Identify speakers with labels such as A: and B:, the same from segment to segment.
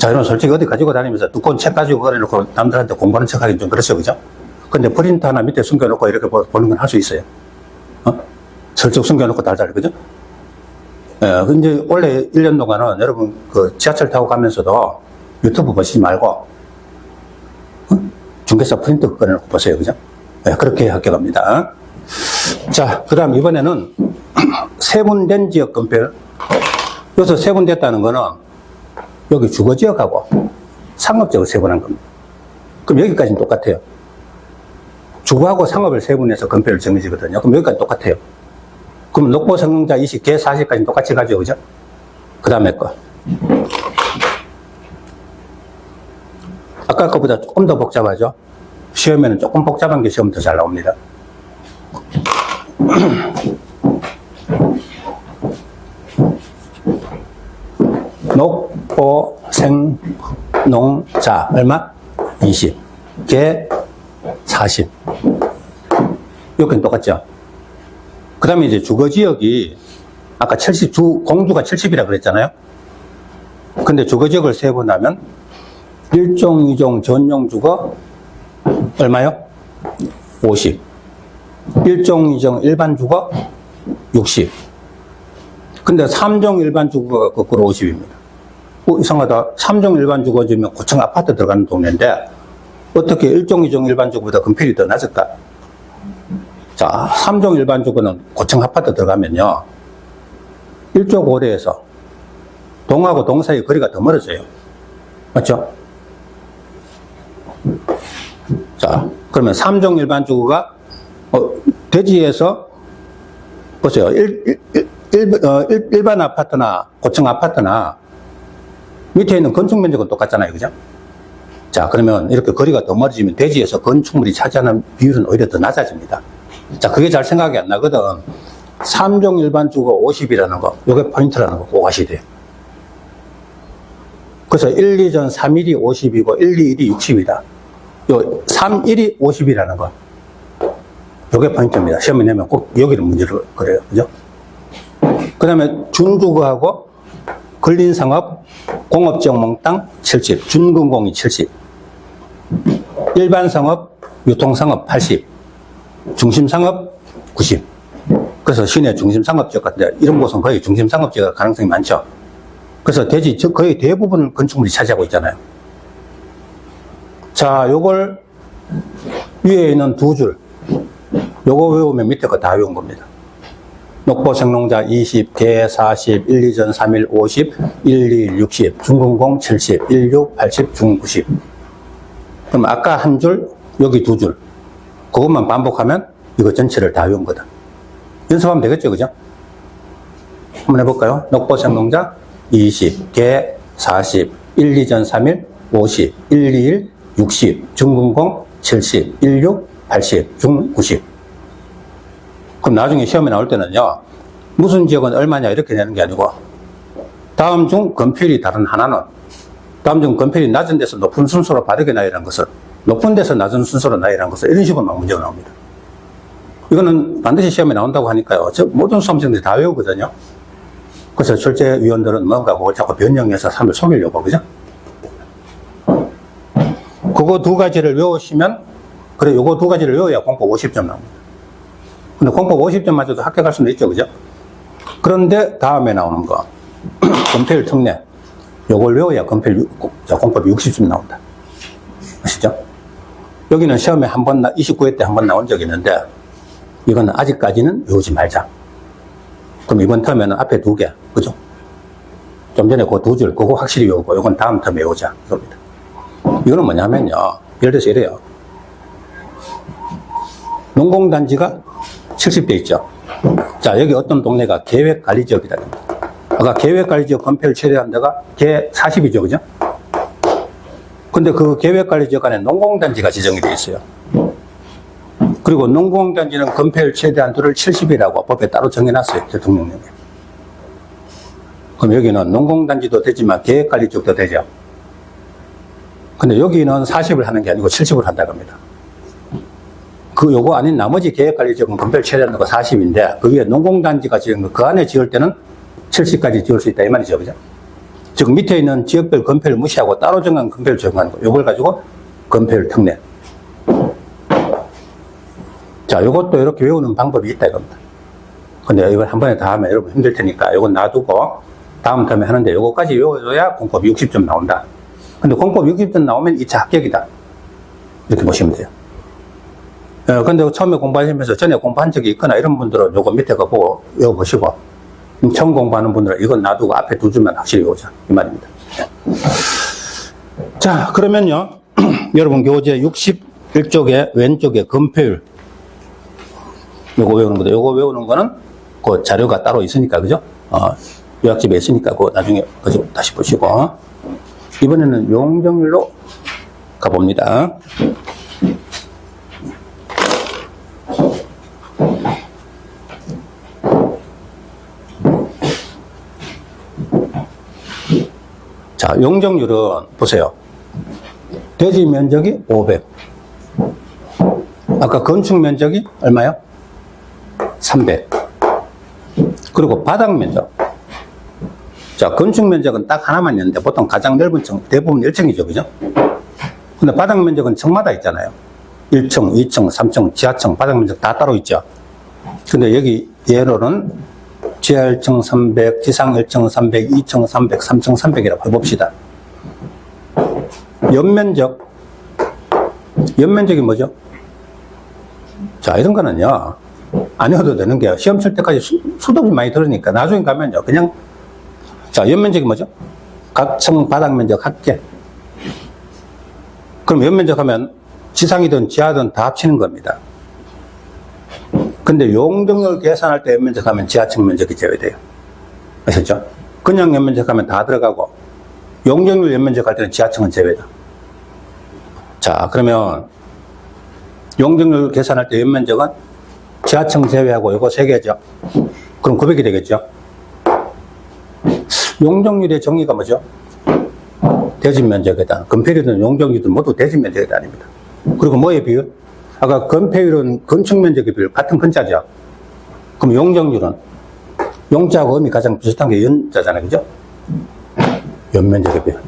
A: 자, 여러분 솔직히 어디 가지고 다니면서 두꺼운 책 가지고 그래놓고 남들한테 공부하는 척 하긴 좀 그렇죠, 그죠? 근데 프린터 하나 밑에 숨겨놓고 이렇게 보는 건 할 수 있어요. 슬쩍 숨겨놓고 달달, 그죠? 예, 근데 원래 1년 동안은 여러분 그 지하철 타고 가면서도 유튜브 보시지 말고, 중개사 프린터 꺼내놓고 보세요, 그죠? 예, 그렇게 합격합니다. 자, 그 다음 이번에는 세분된 지역 건폐율. 여기서 세분됐다는 거는 여기 주거지역하고 상업지역을 세분한 겁니다. 그럼 여기까지는 똑같아요. 주거하고 상업을 세분해서 건폐율 정해지거든요. 그럼 여기까지 똑같아요. 그럼 녹보 성능자 20, 개 40까지는 똑같이 가죠, 그죠? 그 다음에 거. 아까 거보다 조금 더 복잡하죠? 시험에는 조금 복잡한 게 시험 더 잘 나옵니다. 녹보 생농자 얼마? 20, 개 40. 여기는 똑같죠? 그 다음에 이제 주거지역이 아까 70, 공주가 70이라 그랬잖아요. 근데 주거지역을 세분하면 1종, 2종 전용 주거 얼마요? 50. 1종, 2종 일반 주거 60. 근데 3종 일반 주거가 거꾸로 50입니다. 이상하다. 3종 일반 주거지면 고층 아파트 들어가는 동네인데 어떻게 1종, 2종 일반 주거보다 건폐율이 더 낮을까? 자, 3종 일반 주거는 고층 아파트 들어가면요. 1조 고래에서 동하고 동 사이 거리가 더 멀어져요. 맞죠? 자, 그러면 3종 일반 주거가 대지에서 보세요. 일반 아파트나 고층 아파트나 밑에 있는 건축 면적은 똑같잖아요. 그죠? 자, 그러면 이렇게 거리가 더 멀어지면 대지에서 건축물이 차지하는 비율은 오히려 더 낮아집니다. 자, 그게 잘 생각이 안 나거든. 3종 일반 주거 50이라는 거, 요게 포인트라는 거 꼭 아셔야 돼요. 그래서 1, 2전 3일이 50이고 1, 2, 1이 60이다. 요 3, 1이 50이라는 거. 요게 포인트입니다. 시험에 내면 꼭 여기를 문제를 그래요. 그죠? 그 다음에 준주거하고 근린상업, 공업지역 몽땅 70, 준근공이 70, 일반상업, 유통상업 80, 중심상업 90. 그래서 시내 중심상업지역 같은데 이런 곳은 거의 중심상업지역 가능성이 많죠. 그래서 대지 거의 대부분을 건축물이 차지하고 있잖아요. 자, 요걸 위에 있는 두 줄, 요거 외우면 밑에 거 다 외운 겁니다. 녹보 생농자 20, 개 40, 1, 2전 3일 50, 1, 2, 1, 60, 중근공 70, 1, 6, 80, 중 90. 그럼 아까 한 줄, 여기 두 줄. 그것만 반복하면 이거 전체를 다 외운 거다. 연습하면 되겠죠, 그죠? 한번 해볼까요? 녹보 생농자 20, 개 40, 1, 2전 3일 50, 1, 2, 1, 60, 중근공 70, 1, 6, 80, 중 90. 그럼 나중에 시험에 나올 때는요, 무슨 지역은 얼마냐 이렇게 내는 게 아니고, 다음 중 건폐율이 다른 하나는, 다음 중 건폐율이 낮은 데서 높은 순서로 바르게 나열한 것은, 높은 데서 낮은 순서로 나열한 것은 이런 식으로 막 문제가 나옵니다. 이거는 반드시 시험에 나온다고 하니까요, 모든 수험생들이 다 외우거든요. 그래서 출제위원들은 뭔가 그걸 자꾸 변형해서 사람을 속이려고, 그죠? 그거 두 가지를 외우시면, 그래, 요거 두 가지를 외워야 공법 50점 나옵니다. 근데 공법 50점 맞아도 합격할 수는 있죠, 그죠? 그런데 다음에 나오는 거, 건폐율 특례. 요걸 외워야 건폐율, 공법이 60점 나온다. 아시죠? 여기는 시험에 한 번, 29회 때 한 번 나온 적이 있는데, 이건 아직까지는 외우지 말자. 그럼 이번 텀에는 앞에 두 개, 그죠? 좀 전에 그 두 줄, 그거 확실히 외우고, 이건 다음 텀에 외우자. 그겁니다. 이거는 뭐냐면요. 예를 들어서 이래요. 농공단지가 70대 있죠. 자, 여기 어떤 동네가 계획관리지역이다. 아까 계획관리지역 건폐율 최대한 데가 개 40이죠, 그죠? 근데 그 계획관리지역 안에 농공단지가 지정이 되어 있어요. 그리고 농공단지는 건폐율 최대한도를 70이라고 법에 따로 정해놨어요, 대통령령에. 그럼 여기는 농공단지도 되지만 계획관리지역도 되죠. 근데 여기는 40을 하는 게 아니고 70을 한다고 합니다. 요거 아닌 나머지 계획관리지역은 건폐율 최대한도가 40인데, 그 위에 농공단지가 지은 거, 그 안에 지을 때는 70까지 지을 수 있다, 이 말이죠, 그죠? 즉 밑에 있는 지역별 건폐율 무시하고 따로 정한 건폐율 적용하는 거. 요걸 가지고 건폐율 특례. 자, 요것도 이렇게 외우는 방법이 있다 이겁니다. 근데 이걸 한 번에 다 하면 여러분 힘들 테니까 요건 놔두고 다음 텀에 하는데 요거까지 외워줘야 공법 60점 나온다. 근데 공법 60점 나오면 2차 합격이다. 이렇게 보시면 돼요. 근데 처음에 공부하시면서 전에 공부한 적이 있거나 이런 분들은 요거 밑에 거 보고 외워보시고, 처음 공부하는 분들은 이건 놔두고 앞에 두 줄만 확실히 외우자. 이 말입니다. 자, 그러면요. 여러분 교재 61쪽에 왼쪽에 건폐율. 요거 외우는 거다. 요거 외우는 거는 그 자료가 따로 있으니까, 그죠? 요약집에 있으니까 그거 나중에 다시 보시고. 이번에는 용적률로 가봅니다. 자, 용적률은 보세요. 대지 면적이 500. 아까 건축 면적이 얼마요? 300. 그리고 바닥 면적. 자, 건축 면적은 딱 하나만 있는데 보통 가장 넓은 층, 대부분 1층이죠. 그죠? 근데 바닥 면적은 층마다 있잖아요. 1층, 2층, 3층, 지하층, 바닥 면적 다 따로 있죠. 근데 여기 예로는 지하 1층 300, 지상 1층 300, 2층 300, 3층 300이라고 해봅시다. 연면적. 연면적이 뭐죠? 자, 이런 거는요, 안 해도 되는 게요. 시험 칠 때까지 수도 많이 들으니까 나중에 가면요, 그냥, 자, 연면적이 뭐죠? 각 층 바닥 면적 합계. 그럼 연면적 하면 지상이든 지하든 다 합치는 겁니다. 근데 용적률 계산할 때 연면적 하면 지하층 면적이 제외돼요. 아셨죠? 그냥 연면적 하면 다 들어가고, 용적률 연면적 할 때는 지하층은 제외다. 자, 그러면 용적률 계산할 때 연면적은 지하층 제외하고 요거 3개죠. 그럼 900이 되겠죠. 용적률의 정의가 뭐죠? 대지 면적에 대한, 건폐율이든 용적률이든 모두 대지 면적에 대한입니다. 그리고 뭐의 비율? 아까 건폐율은 건축 면적의 비율, 같은 건자죠. 그럼 용적률은 용자하고 음이 가장 비슷한 게 연자잖아요. 그죠? 연면적의 비율.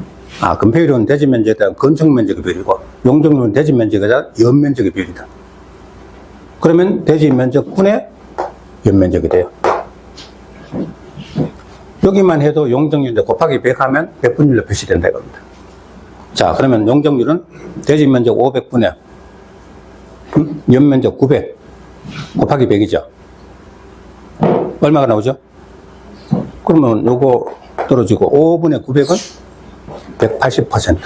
A: 건폐율은 대지 면적에 대한 건축 면적의 비율이고, 용적률은 대지 면적에 대한 연면적의 비율이다. 그러면 대지 면적분의 연면적이 돼요. 여기만 해도 용적률인데 곱하기 100 하면 100분율로 표시된다 이겁니다. 자, 그러면 용적률은 대지 면적 500분의 연면적 900 곱하기 100이죠. 얼마가 나오죠? 그러면 요거 떨어지고 5분의 900은 180%.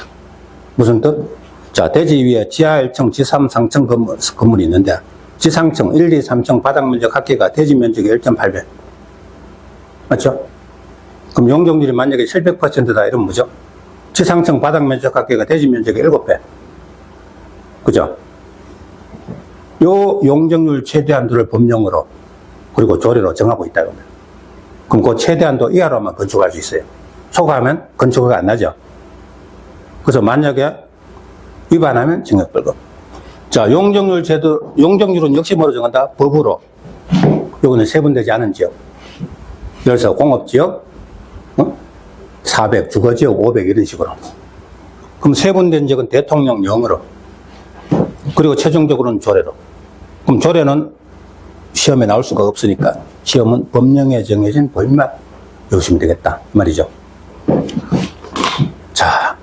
A: 무슨 뜻? 자, 대지 위에 지하 1층, 지상 3층 건물이 있는데 지상층 1, 2, 3층 바닥 면적 합계가 대지 면적이 1.8배. 맞죠? 그럼 용적률이 만약에 700%다 이러면 뭐죠? 지상층 바닥 면적 합계가 대지 면적의 7배. 그죠? 요 용적률 최대한도를 법령으로 그리고 조례로 정하고 있다 이겁니다. 그럼 그 최대한도 이하로만 건축할 수 있어요. 초과하면 건축허가 안 나죠. 그래서 만약에 위반하면 징역벌금. 자, 용적률 제도, 용적률은 역시 뭐로 정한다? 법으로. 요거는 세분되지 않은 지역. 예를 들어서 공업지역, 400, 주거지역 500 이런 식으로. 그럼 세분된 지역은 대통령령으로. 그리고 최종적으로는 조례로. 그럼 조례는 시험에 나올 수가 없으니까 시험은 법령에 정해진 법만 외우시면 되겠다. 말이죠. 자,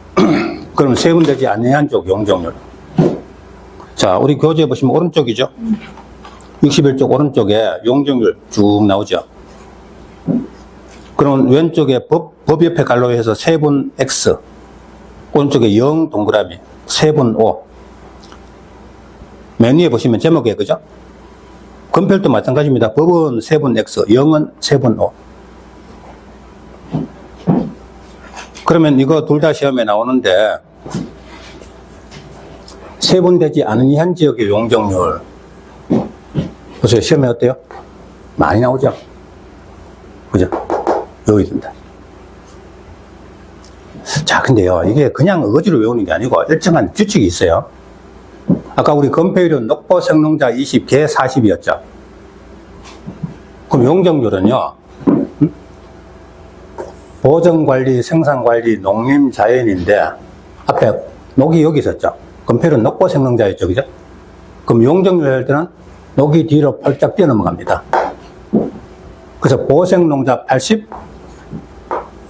A: 그럼 세분되지 아니한 쪽 용적률. 자, 우리 교재에 보시면 오른쪽이죠. 61쪽 오른쪽에 용적률 쭉 나오죠. 그럼 왼쪽에 법 옆에 갈로해서 세분 X, 오른쪽에 0 동그라미, 세분 O. 맨 위에 보시면 제목에, 그죠? 건폐율도 마찬가지입니다. 법은 세분 X, 0은 세분 O. 그러면 이거 둘 다 시험에 나오는데, 세분되지 않은 이한 지역의 용적률. 보세요. 시험에 어때요? 많이 나오죠? 그죠? 여기 있습니다. 자, 근데요, 이게 그냥 어거지로 외우는 게 아니고 일정한 규칙이 있어요. 아까 우리 건폐율은 녹보 생농자 20, 개 40이었죠. 그럼 용적률은요, 보전관리, 생산관리, 농림자연인데 앞에 녹이 여기 있었죠. 금필은 녹보생농자였죠. 그죠? 그럼 용적률 할 때는 녹이 뒤로 펄짝 뛰어넘어갑니다. 그래서 보생농자 80,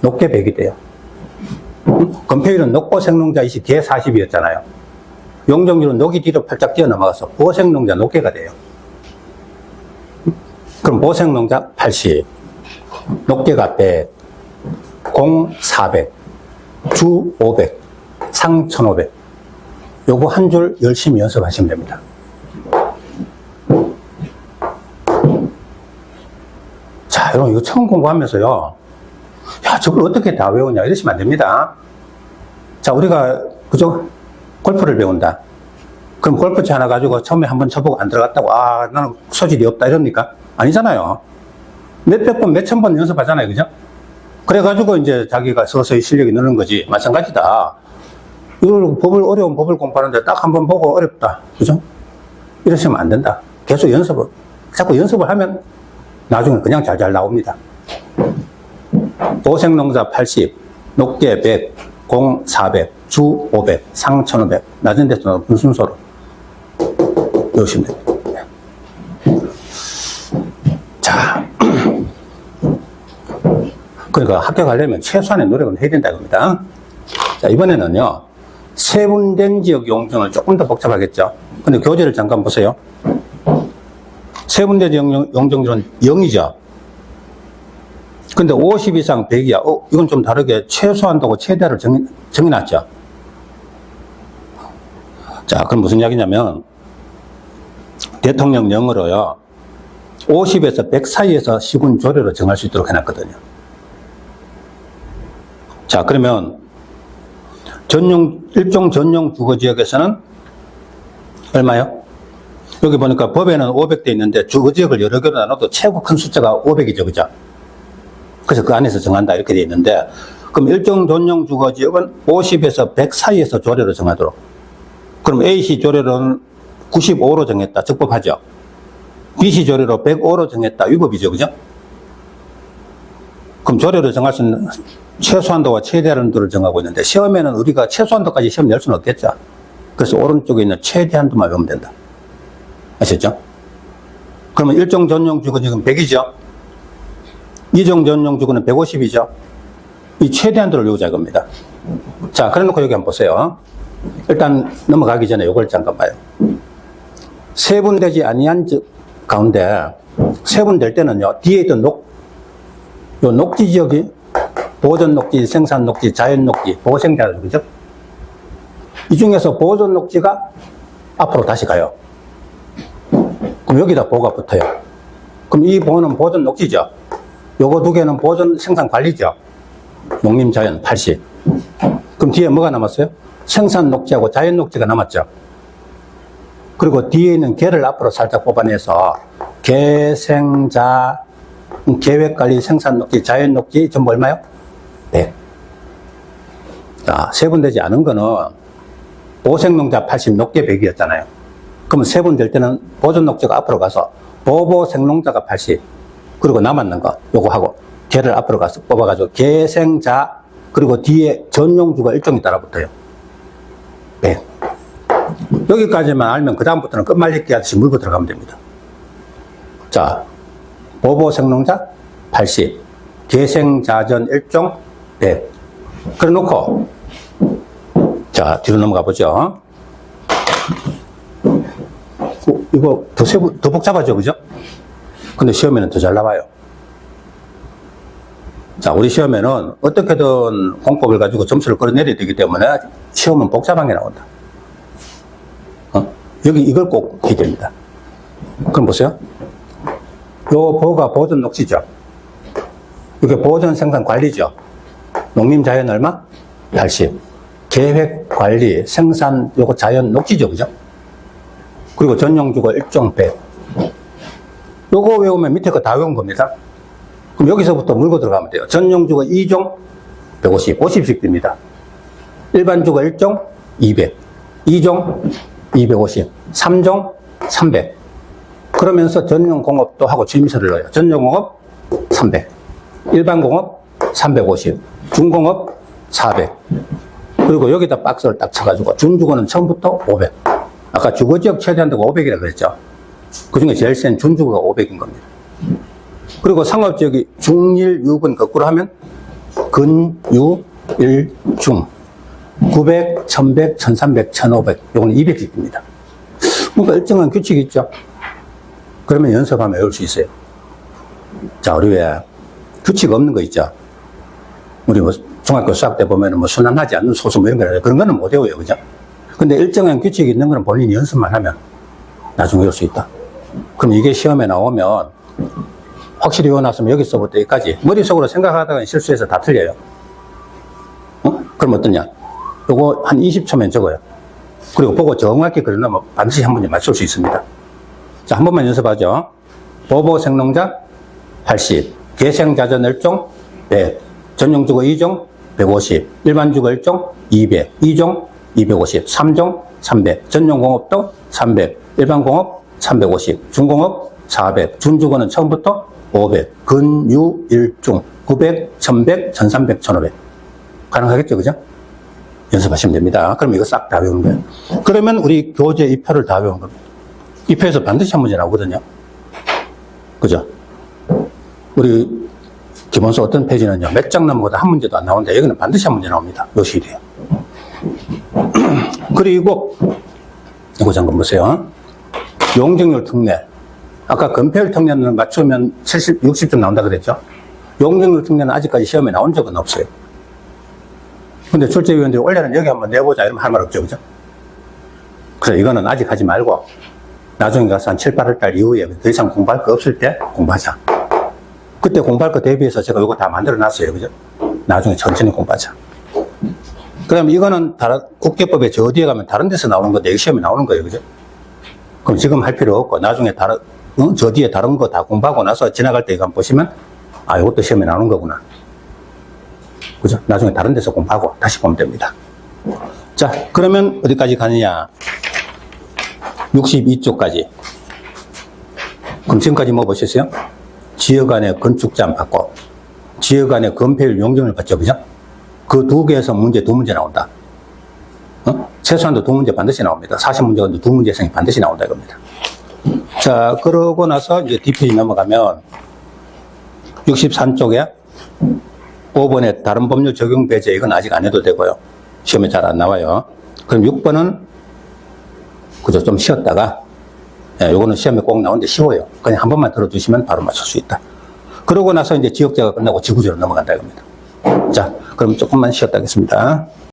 A: 녹계 100이 돼요. 금표율은 녹보생농자 20, 개 40이었잖아요. 용적률은 녹이 뒤로 팔짝 뛰어넘어가서 보생농자 녹계가 돼요. 그럼 보생농자 80, 녹계가 100, 공 400, 주 500, 상 1500. 요거 한 줄 열심히 연습하시면 됩니다. 자, 여러분 이거 처음 공부하면서요. 야, 저걸 어떻게 다 외우냐 이러시면 안 됩니다. 자, 우리가 그죠? 골프를 배운다. 그럼 골프채 하나 가지고 처음에 한번 쳐보고 안 들어갔다고 아 나는 소질이 없다 이럽니까? 아니잖아요. 몇백 번, 몇천 번 연습하잖아요. 그죠? 그래가지고 이제 자기가 서서히 실력이 느는 거지. 마찬가지다. 이걸 어려운 법을 공부하는데 딱 한 번 보고 어렵다. 그죠? 이러시면 안 된다. 계속 자꾸 연습을 하면 나중에 그냥 잘 나옵니다. 보생농자 80, 녹계 100, 공 400, 주 500, 상 1500. 낮은 데서 높은 순서로 외우시면 됩니다. 자, 그러니까 합격하려면 최소한의 노력은 해야 된다 겁니다. 자, 이번에는요. 세분된 지역 용적률 조금 더 복잡하겠죠. 근데 교재를 잠깐 보세요. 세분된 지역 용적률은 0이죠. 근데 50 이상 100이야. 이건 좀 다르게 최소한도고 최대를 정해놨죠. 자, 그럼 무슨 이야기냐면, 대통령령으로요, 50에서 100 사이에서 시군 조례로 정할 수 있도록 해놨거든요. 자, 그러면, 일종 전용 주거지역에서는 얼마요? 여기 보니까 법에는 500대 있는데 주거지역을 여러 개로 나눠도 최고 큰 숫자가 500이죠. 그죠? 그래서 그 안에서 정한다 이렇게 돼 있는데 그럼 일종 전용 주거지역은 50에서 100 사이에서 조례로 정하도록. 그럼 A시 조례로는 95로 정했다. 적법하죠. B시 조례로 105로 정했다. 위법이죠. 그죠? 그럼 조례로 정할 수 있는 최소한도와 최대한도를 정하고 있는데 시험에는 우리가 최소한도까지 시험 낼 수는 없겠죠. 그래서 오른쪽에 있는 최대한도만 외우면 된다. 아셨죠? 그러면 일종 전용 주거지역은 100이죠. 이종 전용 주거는 150이죠. 이 최대한도를 외우자 이겁니다. 자, 그래 놓고 여기 한번 보세요. 일단 넘어가기 전에 이걸 잠깐 봐요. 세분되지 아니한 가운데 세분될 때는요. 뒤에 있던 요 녹지 지역이 보전 녹지, 생산 녹지, 자연 녹지, 보생자죠. 그죠? 이 중에서 보전 녹지가 앞으로 다시 가요. 그럼 여기다 보가 붙어요. 그럼 이 보는 보전 녹지죠. 요거 두 개는 보전 생산 관리죠. 농림자연 80. 그럼 뒤에 뭐가 남았어요? 생산 녹지하고 자연 녹지가 남았죠. 그리고 뒤에 있는 개를 앞으로 살짝 뽑아내서 개생자, 계획관리, 생산 녹지, 자연 녹지 전부 얼마요? 100. 자, 세분되지 않은 거는 보생농자 80, 녹계 100이었잖아요. 그러면 세분될 때는 보전 녹지가 앞으로 가서 보보생농자가 80, 그리고 남았는 거 요거 하고 개를 앞으로 가서 뽑아가지고 개생자, 그리고 뒤에 전용주가 일종이 따라붙어요. 100. 여기까지만 알면 그 다음부터는 끝말잇기 하듯이 물고 들어가면 됩니다. 자, 보보생농자 80, 개생자전 일종 100. 그래 놓고 자, 뒤로 넘어가 보죠. 이거 더 복잡하죠, 그죠? 근데 시험에는 더 잘 나와요. 자, 우리 시험에는 어떻게든 공법을 가지고 점수를 끌어내려야 되기 때문에 시험은 복잡한 게 나온다. 여기 이걸 꼭 해야 됩니다. 그럼 보세요. 요 보가 보전 녹지죠. 이게 보전 생산 관리죠. 농림자연 얼마? 80. 계획 관리 생산 요거 자연 녹지죠. 그죠? 그리고 전용주거 일종 100. 요거 외우면 밑에 거 다 외운 겁니다. 그럼 여기서부터 물고 들어가면 돼요. 전용주거 2종 150, 50씩 듭니다. 일반주거 1종 200, 2종 250, 3종 300. 그러면서 전용공업도 하고 취임서를 넣어요. 전용공업 300, 일반공업 350. 중공업 400. 그리고 여기다 박스를 딱 쳐가지고 준주거는 처음부터 500. 아까 주거지역 최대한도가 500이라 그랬죠. 그 중에 제일 센 준주거가 500인 겁니다. 그리고 상업지역이 중일, 육은 거꾸로 하면 근, 유, 일, 중. 900, 1100, 1300, 1500. 요거는 200입니다. 뭔가 일정한 규칙이 있죠. 그러면 연습하면 외울 수 있어요. 자, 우리 왜 규칙 없는 거 있죠. 우리 뭐 중학교 수학 때 보면은 뭐 순환하지 않는 소수 뭐 이런 거 그런 거는 못 외워요. 그죠? 근데 일정한 규칙이 있는 거는 본인이 연습만 하면 나중에 외울 수 있다. 그럼 이게 시험에 나오면 확실히 외워놨으면 여기서부터 여기까지 머릿속으로 생각하다가 실수해서 다 틀려요. 그럼 어떠냐? 요거 한 20초면 적어요. 그리고 보고 정확히 그려놓으면 반드시 한 문제 맞출 수 있습니다. 자, 한 번만 연습하죠. 보보생농자 80, 계생자전 1종 100, 전용주거 2종 150, 일반주거 1종 200, 2종 250, 3종 300, 전용공업도 300, 일반공업 350, 중공업 400, 준주거는 처음부터 500, 근, 유, 일중 900, 1100, 1300, 1500. 가능하겠죠, 그죠? 연습하시면 됩니다. 그럼 이거 싹 다 외우는 거예요. 그러면 우리 교재 2표를 다 외운 겁니다. 2표에서 반드시 한 문제 나오거든요. 그죠? 우리 기본서 어떤 페이지는요, 몇 장 넘어가도 한 문제도 안 나오는데 여기는 반드시 한 문제 나옵니다. 요 시리에. 그리고 이거 잠깐 보세요. 용적률 특례. 아까 건폐율 특례는 맞추면 70, 60점 나온다 그랬죠? 용적률 특례는 아직까지 시험에 나온 적은 없어요. 근데 출제위원들이 원래는 여기 한번 내보자 이러면 할 말 없죠, 그죠? 그래서 이거는 아직 하지 말고 나중에 가서 한 7, 8월 달 이후에 더 이상 공부할 거 없을 때 공부하자. 그때 공부할 거 대비해서 제가 이거 다 만들어 놨어요, 그죠? 나중에 천천히 공부하자. 그다음 이거는 국계법에 저 어디에 가면 다른 데서 나오는 건데 여기 시험에 나오는 거예요, 그죠? 그럼 지금 할 필요 없고 나중에 저 뒤에 다른 거 다 공부하고 나서 지나갈 때 이거 한번 보시면 아, 이것도 시험에 나오는 거구나. 그죠? 나중에 다른 데서 공부하고 다시 보면 됩니다. 자, 그러면 어디까지 가느냐? 62쪽까지. 그럼 지금까지 뭐 보셨어요? 지역 안에 건축자만 받고, 지역 안에 건폐율 용적률 받죠, 그죠? 그 두 개에서 문제, 두 문제 나온다. 최소한도 두 문제 반드시 나옵니다. 40문제인데 두 문제 이상이 반드시 나온다, 이겁니다. 자, 그러고 나서 이제 뒷페이지 넘어가면 63쪽에 5번에 다른 법률 적용 배제, 이건 아직 안 해도 되고요. 시험에 잘 안 나와요. 그럼 6번은 그저 좀 쉬었다가, 예, 요거는 시험에 꼭 나오는데 쉬워요. 그냥 한 번만 들어두시면 바로 맞출 수 있다. 그러고 나서 이제 지역제가 끝나고 지구제로 넘어간다 이겁니다. 자, 그럼 조금만 쉬었다 하겠습니다.